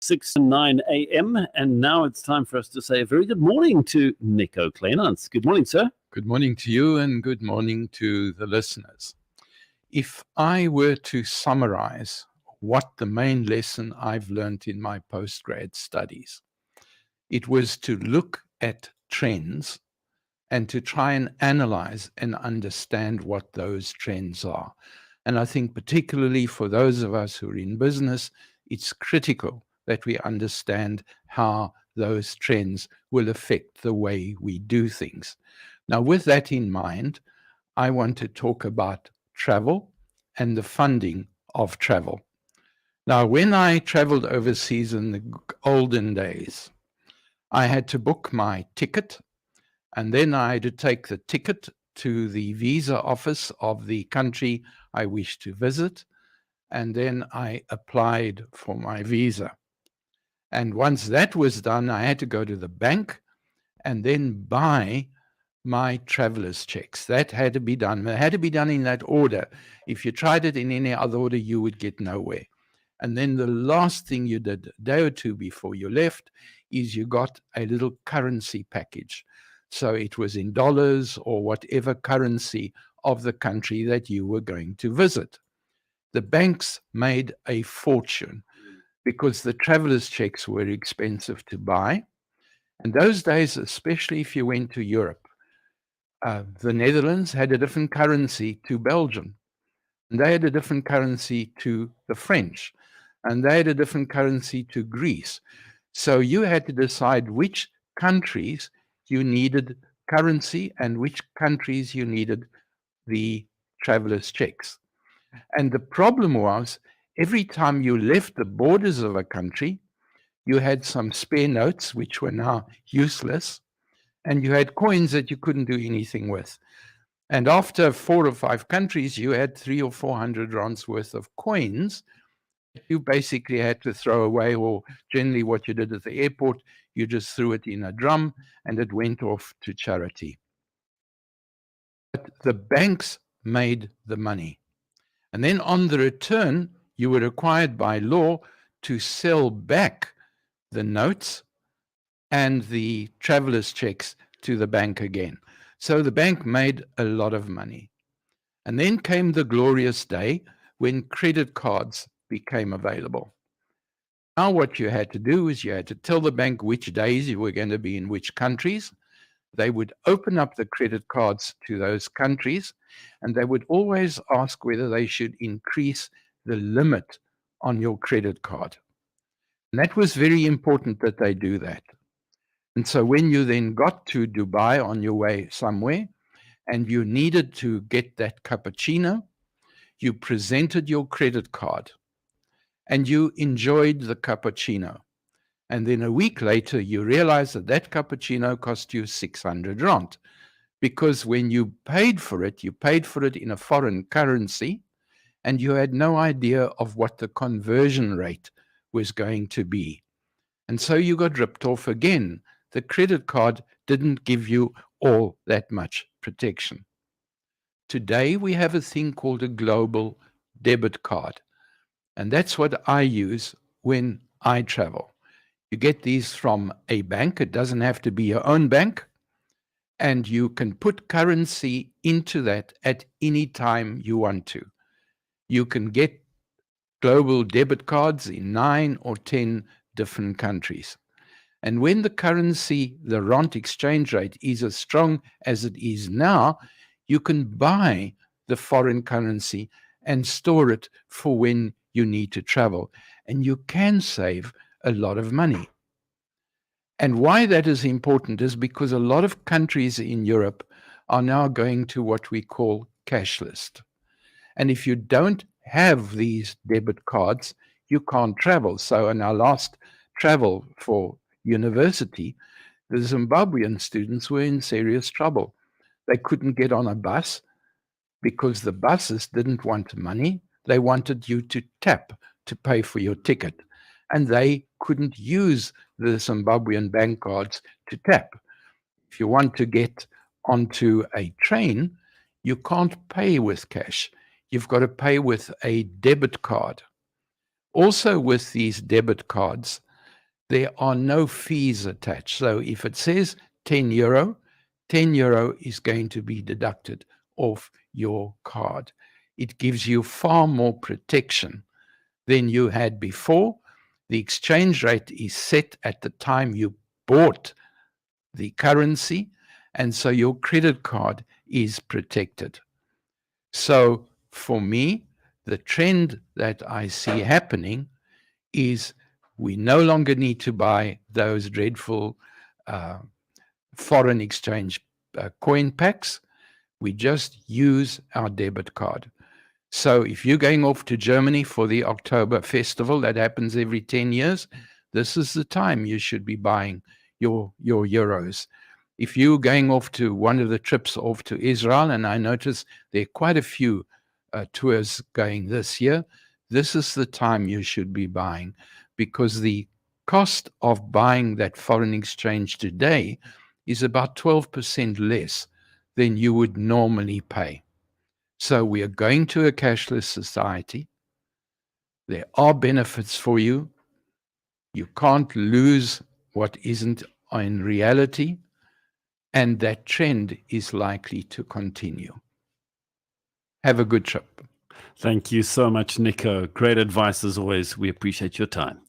6 and 9 a.m. And now it's time for us to say a very good morning to Nico Kleynhans. Good morning, sir. Good morning to you and good morning to the listeners. If I were to summarize what the main lesson I've learned in my postgrad studies, it was to look at trends and to try and analyze and understand what those trends are. And I think particularly for those of us who are in business, it's critical that we understand how those trends will affect the way we do things. Now, with that in mind, I want to talk about travel and the funding of travel. Now, when I traveled overseas in the olden days, I had to book my ticket, and then I had to take the ticket to the visa office of the country I wished to visit, and then I applied for my visa. And once that was done, I had to go to the bank and then buy my traveler's checks. That had to be done. It had to be done in that order. If you tried it in any other order, you would get nowhere. And then the last thing you did a day or two before you left is you got a little currency package. So it was in dollars or whatever currency of the country that you were going to visit. The banks made a fortune because the traveler's checks were expensive to buy. And those days, especially if you went to Europe, the Netherlands had a different currency to Belgium. And they had a different currency to the French. And they had a different currency to Greece. So you had to decide which countries you needed currency and which countries you needed the traveler's checks. And the problem was, every time you left the borders of a country, you had some spare notes, which were now useless, and you had coins that you couldn't do anything with. And after 4 or 5 countries, you had 300 or 400 rands worth of coins that you basically had to throw away, or generally what you did at the airport, you just threw it in a drum and it went off to charity. But the banks made the money. And then on the return, you were required by law to sell back the notes and the traveler's checks to the bank again. So the bank made a lot of money. And then came the glorious day when credit cards became available. Now what you had to do is you had to tell the bank which days you were going to be in which countries. They would open up the credit cards to those countries, and they would always ask whether they should increase the limit on your credit card. And that was very important that they do that. And so when you then got to Dubai on your way somewhere, and you needed to get that cappuccino, you presented your credit card, and you enjoyed the cappuccino. And then a week later, you realize that that cappuccino cost you 600 rand, because when you paid for it in a foreign currency, and you had no idea of what the conversion rate was going to be. And so you got ripped off again. The credit card didn't give you all that much protection. Today, we have a thing called a global debit card. And that's what I use when I travel. You get these from a bank. It doesn't have to be your own bank. And you can put currency into that at any time you want to. You can get global debit cards in 9 or 10 different countries. And when the currency, the rand exchange rate, is as strong as it is now, you can buy the foreign currency and store it for when you need to travel. And you can save a lot of money. And why that is important is because a lot of countries in Europe are now going to what we call cashless. And if you don't have these debit cards, you can't travel. So in our last travel for university, the Zimbabwean students were in serious trouble. They couldn't get on a bus because the buses didn't want money. They wanted you to tap to pay for your ticket. And they couldn't use the Zimbabwean bank cards to tap. If you want to get onto a train, you can't pay with cash. You've got to pay with a debit card. Also with these debit cards, there are no fees attached. So if it says €10, €10 is going to be deducted off your card. It gives you far more protection than you had before. The exchange rate is set at the time you bought the currency, and so your credit card is protected. So for me, the trend that I see happening is we no longer need to buy those dreadful foreign exchange coin packs. We just use our debit card. So if you're going off to Germany for the October festival that happens every 10 years, this is the time you should be buying your euros. If you're going off to one of the trips off to Israel, and I notice there are quite a few tours going this year, this is the time you should be buying, because the cost of buying that foreign exchange today is about 12% less than you would normally pay. So we are going to a cashless society. There are benefits for you. You can't lose what isn't in reality, and that trend is likely to continue. Have a good trip. Thank you so much, Nico. Great advice as always. We appreciate your time.